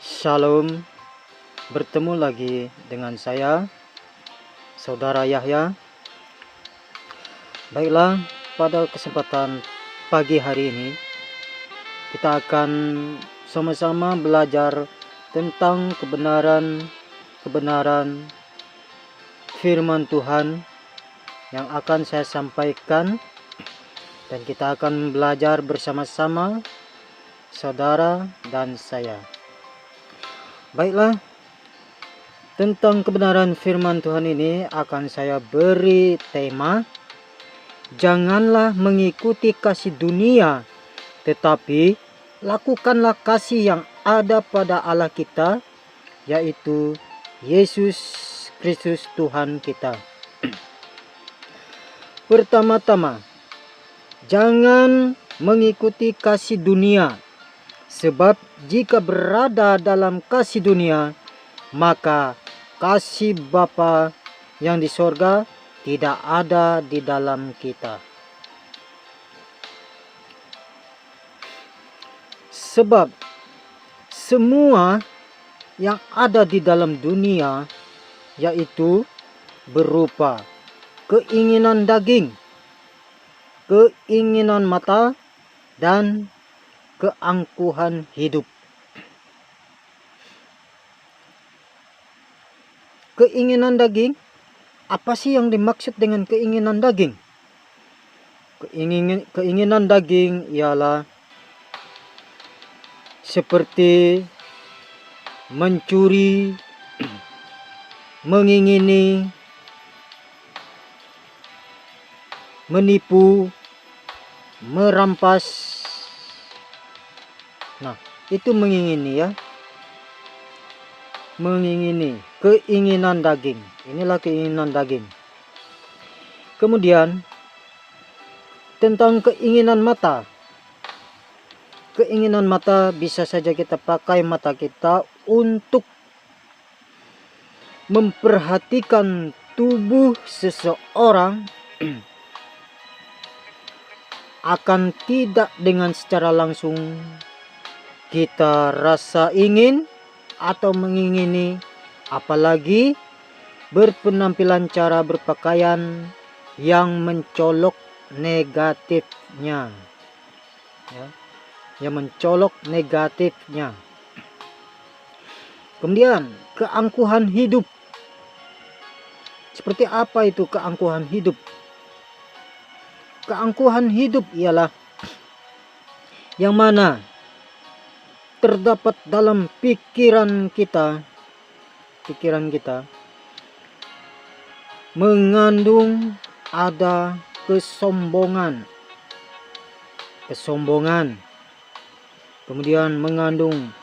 Shalom, bertemu lagi dengan saya, Saudara Yahya. Baiklah, pada kesempatan pagi hari ini, kita akan sama-sama belajar tentang kebenaran firman Tuhan yang akan saya sampaikan. Dan kita akan belajar bersama-sama, saudara dan saya. Baiklah, tentang kebenaran firman Tuhan ini akan saya beri tema, janganlah mengikuti kasih dunia, tetapi lakukanlah kasih yang ada pada Allah kita, yaitu Yesus Kristus Tuhan kita. Pertama-tama, jangan mengikuti kasih dunia. Sebab jika berada dalam kasih dunia, maka kasih Bapa yang di sorga tidak ada di dalam kita. Sebab semua yang ada di dalam dunia, yaitu berupa keinginan daging, keinginan mata, dan keangkuhan hidup. Keinginan daging, apa sih yang dimaksud dengan keinginan daging? Keinginan daging ialah seperti mencuri, mengingini, menipu, merampas. Nah, itu mengingini ya. Mengingini, keinginan daging. Inilah keinginan daging. Kemudian tentang keinginan mata. Keinginan mata bisa saja kita pakai mata kita untuk memperhatikan tubuh seseorang akan tidak dengan secara langsung kita rasa ingin atau mengingini, apalagi berpenampilan cara berpakaian yang mencolok negatifnya, ya, yang mencolok negatifnya. Kemudian keangkuhan hidup. Seperti apa itu keangkuhan hidup? Keangkuhan hidup ialah yang mana terdapat dalam pikiran kita mengandung ada kesombongan, kemudian mengandung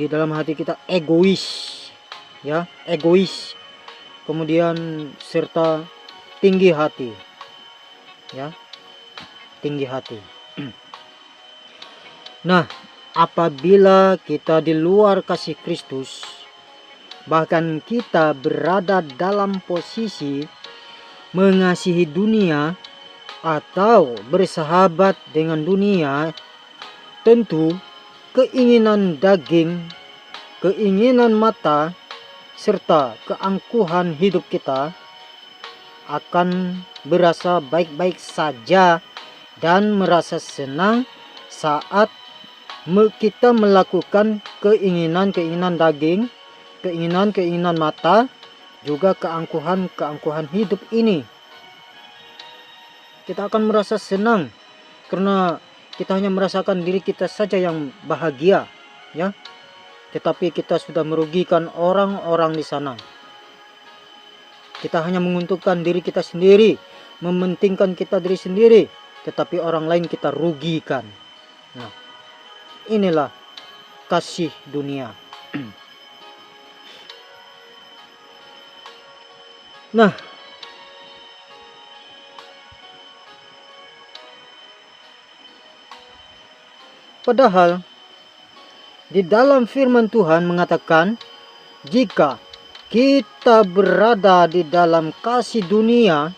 di dalam hati kita egois, kemudian serta tinggi hati, tinggi hati. Nah, apabila kita di luar kasih Kristus, bahkan kita berada dalam posisi mengasihi dunia atau bersahabat dengan dunia, tentu keinginan daging, keinginan mata, serta keangkuhan hidup kita akan berasa baik-baik saja dan merasa senang saat kita melakukan keinginan daging, keinginan mata, juga keangkuhan hidup ini. Kita akan merasa senang karena kita hanya merasakan diri kita saja yang bahagia, ya. Tetapi kita sudah merugikan orang-orang di sana. Kita hanya menguntungkan diri kita sendiri, mementingkan kita diri sendiri, tetapi orang lain kita rugikan. Nah, inilah kasih dunia. Nah, padahal di dalam firman Tuhan mengatakan, jika kita berada di dalam kasih dunia,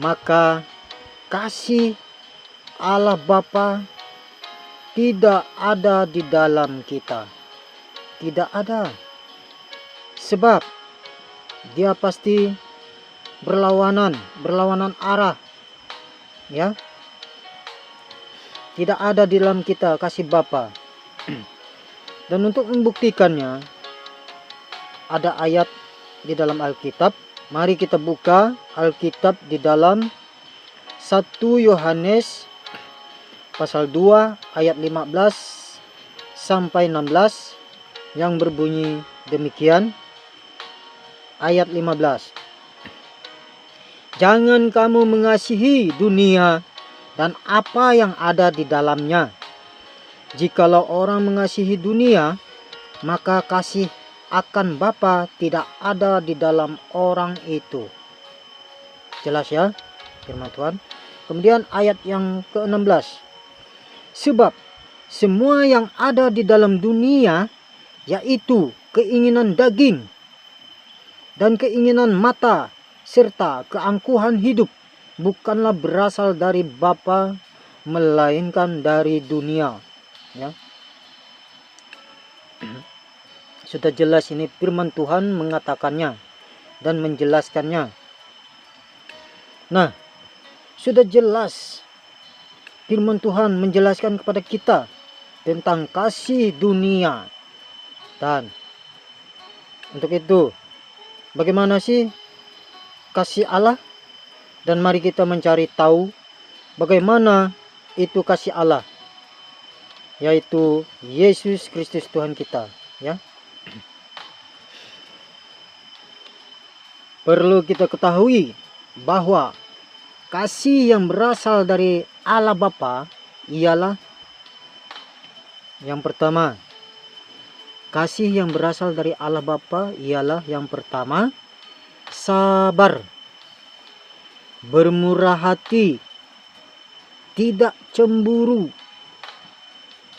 maka kasih Allah Bapa tidak ada di dalam kita. Tidak ada. Sebab dia pasti berlawanan arah. Ya. Tidak ada di dalam kita kasih Bapa. Dan untuk membuktikannya, ada ayat di dalam Alkitab. Mari kita buka Alkitab di dalam 1 Yohanes pasal 2 ayat 15 sampai 16 yang berbunyi demikian. Ayat 15. Jangan kamu mengasihi dunia dan apa yang ada di dalamnya. Jikalau orang mengasihi dunia, maka kasih akan Bapa tidak ada di dalam orang itu. Jelas ya firman Tuhan. Kemudian ayat yang ke-16. Sebab semua yang ada di dalam dunia, yaitu keinginan daging dan keinginan mata serta keangkuhan hidup, bukanlah berasal dari Bapa, melainkan dari dunia. Ya. Sudah jelas ini firman Tuhan mengatakannya dan menjelaskannya. Nah, sudah jelas firman Tuhan menjelaskan kepada kita tentang kasih dunia. Dan untuk itu, bagaimana sih kasih Allah? Dan mari kita mencari tahu bagaimana itu kasih Allah, yaitu Yesus Kristus Tuhan kita, ya. Perlu kita ketahui bahwa kasih yang berasal dari Allah Bapa ialah yang pertama. Kasih yang berasal dari Allah Bapa ialah yang pertama, sabar, bermurah hati, tidak cemburu,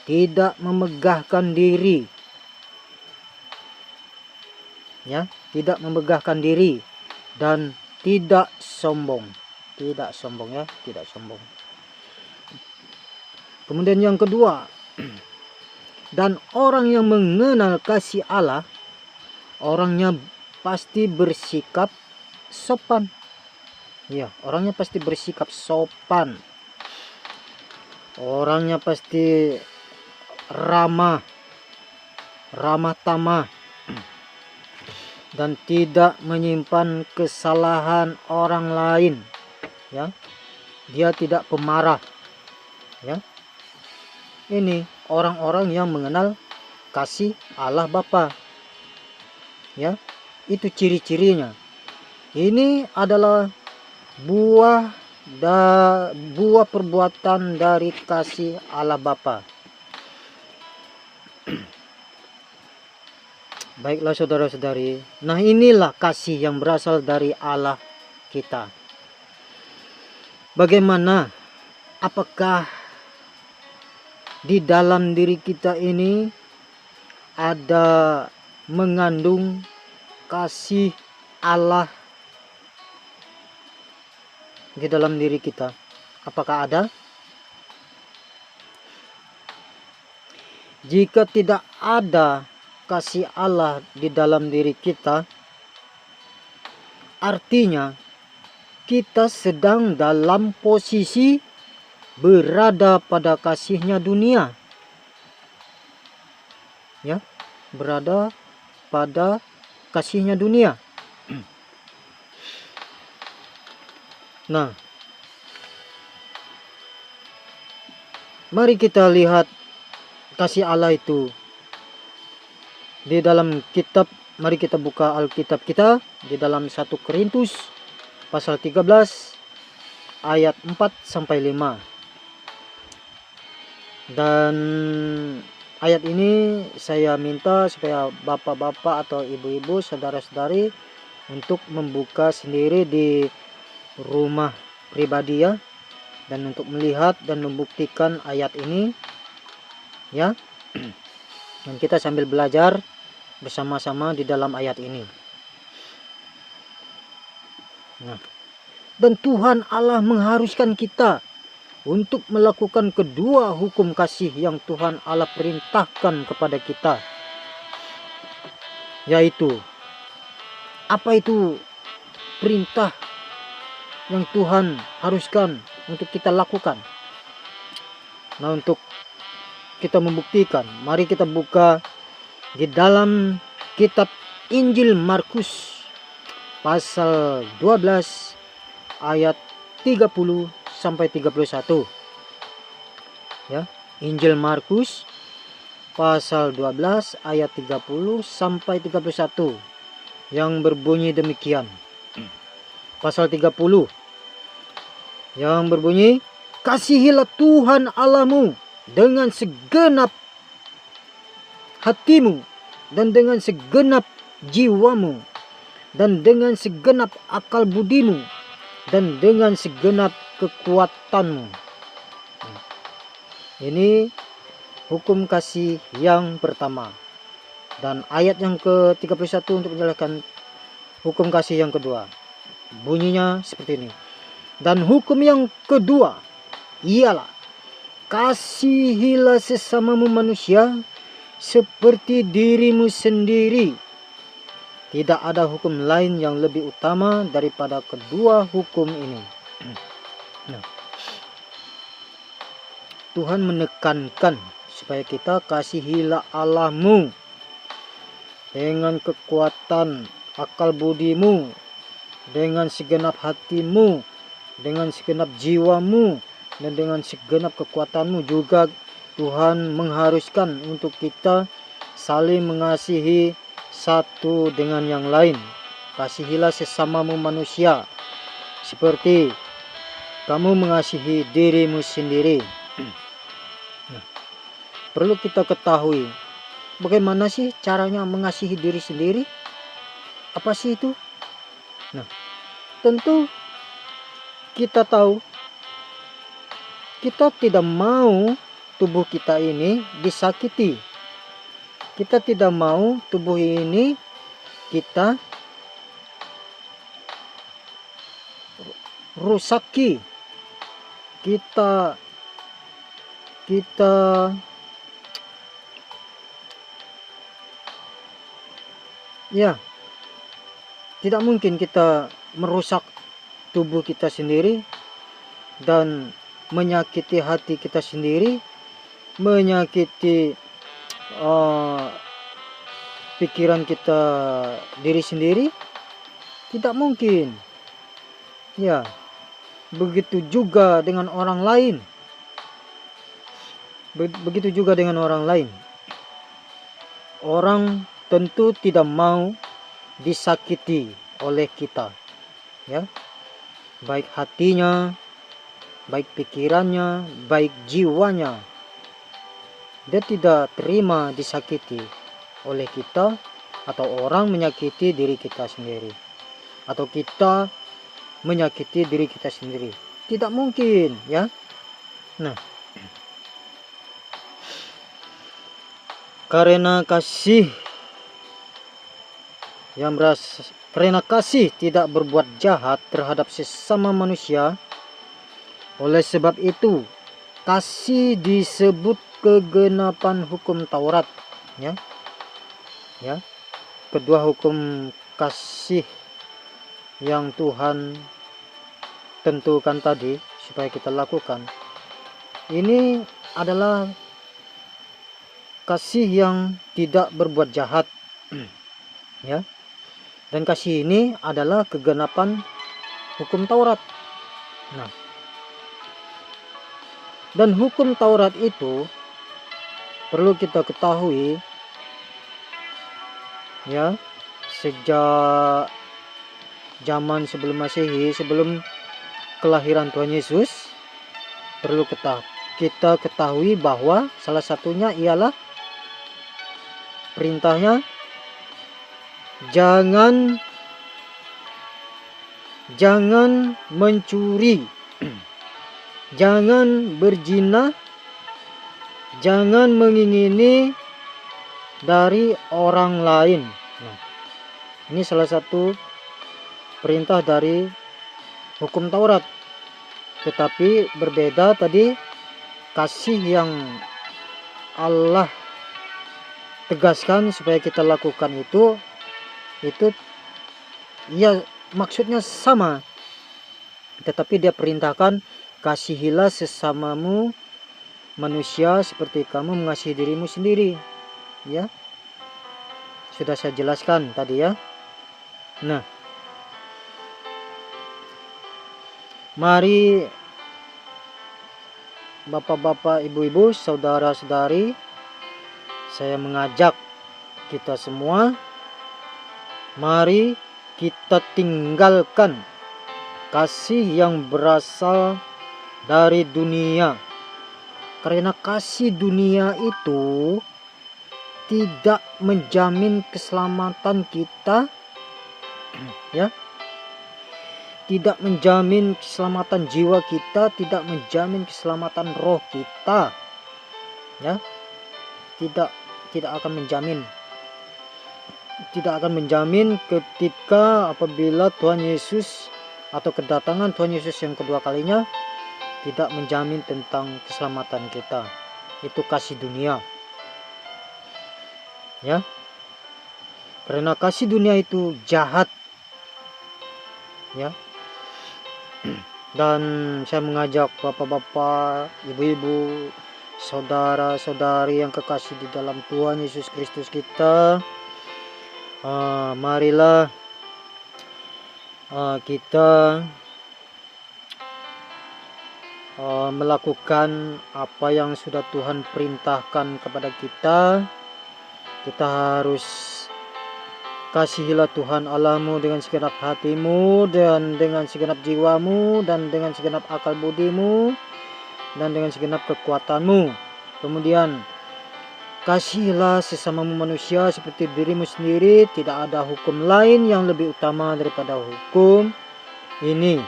tidak memegahkan diri. Ya, tidak memegahkan diri dan tidak sombong. Tidak sombong ya, tidak sombong. Kemudian yang kedua, dan orang yang mengenal kasih Allah, orangnya pasti bersikap sopan. Ya, orangnya pasti bersikap sopan. Orangnya pasti ramah tamah, dan tidak menyimpan kesalahan orang lain. Ya, dia tidak pemarah. Ya, ini orang-orang yang mengenal kasih Allah Bapa. Ya, itu ciri-cirinya. Ini adalah buah perbuatan dari kasih Allah Bapa. Baiklah saudara-saudari, nah inilah kasih yang berasal dari Allah kita. Bagaimana? Apakah di dalam diri kita ini ada mengandung kasih Allah di dalam diri kita? Apakah ada? Jika tidak ada kasih Allah di dalam diri kita, artinya kita sedang dalam posisi berada pada kasihnya dunia. Ya, berada pada kasihnya dunia. Nah, mari kita lihat kasih Allah itu di dalam kitab. Mari kita buka Alkitab kita di dalam 1 Korintus pasal 13 ayat 4 sampai 5. Dan ayat ini saya minta supaya bapak-bapak atau ibu-ibu, saudara-saudari untuk membuka sendiri di rumah pribadi ya, dan untuk melihat dan membuktikan ayat ini ya. Dan kita sambil belajar bersama-sama di dalam ayat ini. Nah, dan Tuhan Allah mengharuskan kita untuk melakukan kedua hukum kasih yang Tuhan Allah perintahkan kepada kita. yaitu apa itu perintah yang Tuhan haruskan untuk kita lakukan. Nah, untuk kita membuktikan, mari kita buka di dalam kitab Injil Markus pasal 12 ayat 30 sampai 31. Ya, Injil Markus pasal 12 ayat 30 sampai 31 yang berbunyi demikian. Pasal 30 yang berbunyi, kasihilah Tuhan Allahmu dengan segenap hatimu dan dengan segenap jiwamu dan dengan segenap akal budimu dan dengan segenap kekuatanmu. Ini hukum kasih yang pertama. Dan ayat yang ke-31 untuk menjelaskan hukum kasih yang kedua. Bunyinya seperti ini. Dan hukum yang kedua ialah, kasihilah sesamamu manusia seperti dirimu sendiri. Tidak ada hukum lain yang lebih utama daripada kedua hukum ini. Nah, Tuhan menekankan supaya kita kasihilah Allahmu dengan kekuatan akal budimu, dengan segenap hatimu, dengan segenap jiwamu, dan dengan segenap kekuatanmu. Juga Tuhan mengharuskan untuk kita saling mengasihi satu dengan yang lain. Kasihilah sesamamu manusia seperti kamu mengasihi dirimu sendiri. Nah, perlu kita ketahui bagaimana sih caranya mengasihi diri sendiri? Apa sih itu? Nah, tentu kita tahu kita tidak mau tubuh kita ini disakiti. Kita tidak mau tubuh ini kita rusaki. Kita ya, tidak mungkin kita merusak tubuh kita sendiri dan menyakiti hati kita sendiri, menyakiti pikiran kita diri sendiri. Tidak mungkin. Ya, begitu juga dengan orang lain. Begitu juga dengan orang lain. Orang tentu tidak mau disakiti oleh kita, ya, baik hatinya, baik pikirannya, baik jiwanya. Dia tidak terima disakiti oleh kita, atau orang menyakiti diri kita sendiri, atau kita menyakiti diri kita sendiri. Tidak mungkin, ya. Nah, karena kasih tidak berbuat jahat terhadap sesama manusia. Oleh sebab itu, kasih disebut kegenapan hukum Taurat, ya. Ya. Kedua hukum kasih yang Tuhan tentukan tadi supaya kita lakukan, ini adalah kasih yang tidak berbuat jahat, ya. Dan kasih ini adalah kegenapan hukum Taurat. Nah, dan hukum Taurat itu perlu kita ketahui, ya, sejak zaman sebelum Masehi, sebelum kelahiran Tuhan Yesus, perlu kita ketahui bahwa salah satunya ialah perintahnya, jangan mencuri, jangan berzina, jangan mengingini dari orang lain. Nah, ini salah satu perintah dari hukum Taurat. Tetapi berbeda tadi, kasih yang Allah tegaskan supaya kita lakukan itu itu ya maksudnya sama, tetapi dia perintahkan kasihilah sesamamu manusia seperti kamu mengasihi dirimu sendiri. Ya, sudah saya jelaskan tadi ya. Nah, mari bapak-bapak, ibu-ibu, saudara-saudari, saya mengajak kita semua, mari kita tinggalkan kasih yang berasal dari dunia. Karena kasih dunia itu tidak menjamin keselamatan kita, ya. Tidak menjamin keselamatan jiwa kita, tidak menjamin keselamatan roh kita. Ya. Tidak akan menjamin. Tidak akan menjamin ketika apabila Tuhan Yesus atau kedatangan Tuhan Yesus yang kedua kalinya, tidak menjamin tentang keselamatan kita. Itu kasih dunia. Ya. Karena kasih dunia itu jahat. Ya. Dan saya mengajak bapak-bapak, ibu-ibu, saudara-saudari yang kekasih di dalam Tuhan Yesus Kristus kita, marilah kita melakukan apa yang sudah Tuhan perintahkan kepada kita. Kita harus kasihilah Tuhan Allahmu dengan segenap hatimu, dan dengan segenap jiwamu, dan dengan segenap akal budimu, dan dengan segenap kekuatanmu. Kemudian kasihilah sesamamu manusia seperti dirimu sendiri. Tidak ada hukum lain yang lebih utama daripada hukum ini.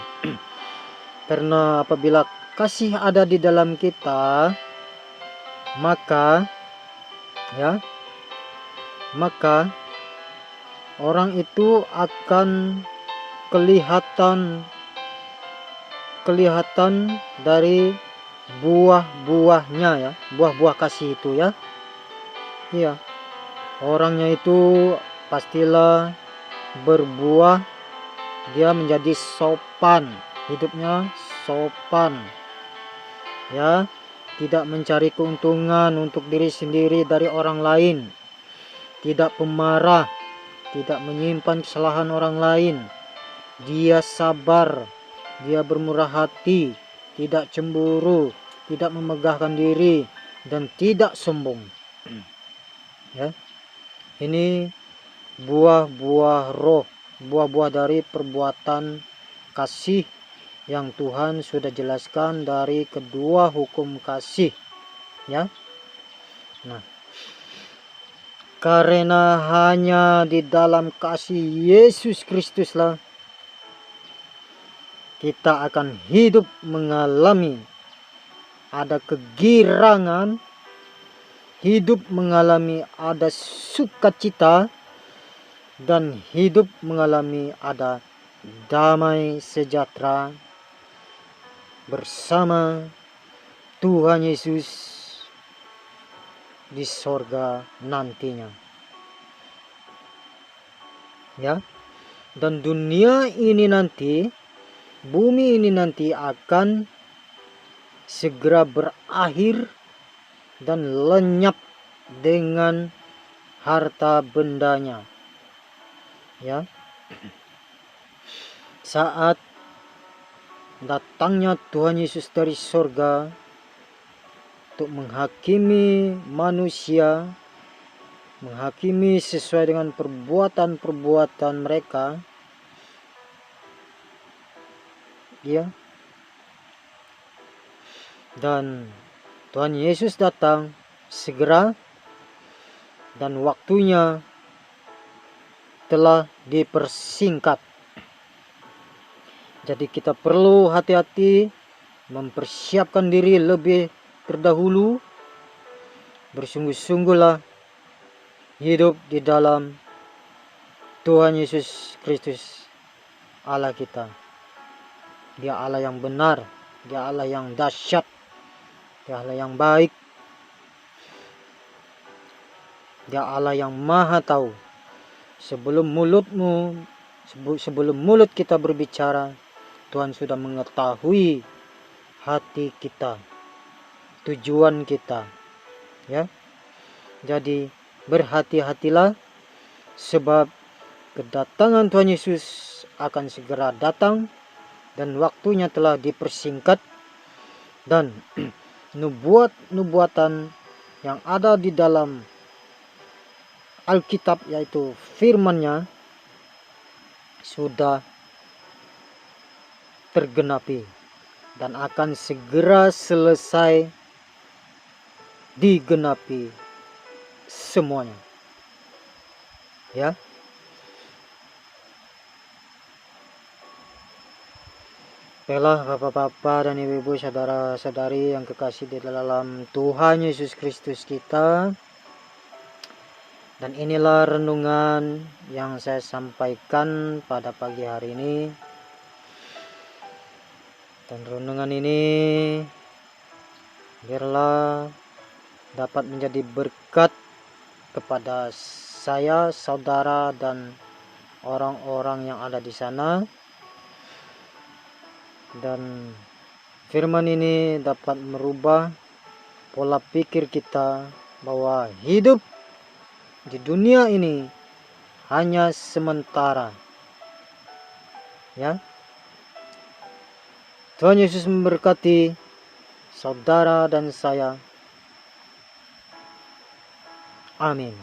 Karena apabila kasih ada di dalam kita, maka orang itu akan kelihatan dari buah-buahnya, ya, buah-buah kasih itu, ya. Iya. Orangnya itu pastilah berbuah, dia menjadi sopan, hidupnya sopan. Ya, tidak mencari keuntungan untuk diri sendiri dari orang lain. Tidak pemarah, tidak menyimpan kesalahan orang lain. Dia sabar, dia bermurah hati, tidak cemburu, tidak memegahkan diri, dan tidak sombong. Ya, ini buah-buah roh, buah-buah dari perbuatan kasih yang Tuhan sudah jelaskan dari kedua hukum kasih. Ya, nah, karena hanya di dalam kasih Yesus Kristuslah kita akan hidup mengalami ada kegirangan, hidup mengalami ada sukacita, dan hidup mengalami ada damai sejahtera bersama Tuhan Yesus di sorga nantinya. Ya, dan dunia ini nanti, bumi ini nanti akan segera berakhir dan lenyap dengan harta bendanya. Ya, saat datangnya Tuhan Yesus dari sorga untuk menghakimi manusia, menghakimi sesuai dengan perbuatan-perbuatan mereka, ya. Dan Tuhan Yesus datang segera dan waktunya telah dipersingkat. Jadi kita perlu hati-hati, mempersiapkan diri lebih terdahulu, bersungguh-sungguhlah hidup di dalam Tuhan Yesus Kristus Allah kita. Dia Allah yang benar, Dia Allah yang dahsyat, Dia Allah yang baik, Dia Allah yang maha tahu. sebelum mulut kita berbicara, Tuhan sudah mengetahui hati kita, tujuan kita, ya. Jadi berhati-hatilah, sebab kedatangan Tuhan Yesus akan segera datang dan waktunya telah dipersingkat, dan nubuatan yang ada di dalam Alkitab, yaitu firman-Nya, sudah tergenapi dan akan segera selesai digenapi semuanya, ya. Baiklah Bapak-bapak dan Ibu-ibu, saudara-saudari yang kekasih di dalam Tuhan Yesus Kristus kita. Dan inilah renungan yang saya sampaikan pada pagi hari ini. Dan renungan ini biarlah dapat menjadi berkat kepada saya, saudara, dan orang-orang yang ada di sana. Dan firman ini dapat merubah pola pikir kita bahwa hidup di dunia ini hanya sementara, ya. Tuhan Yesus memberkati saudara dan saya. Amin.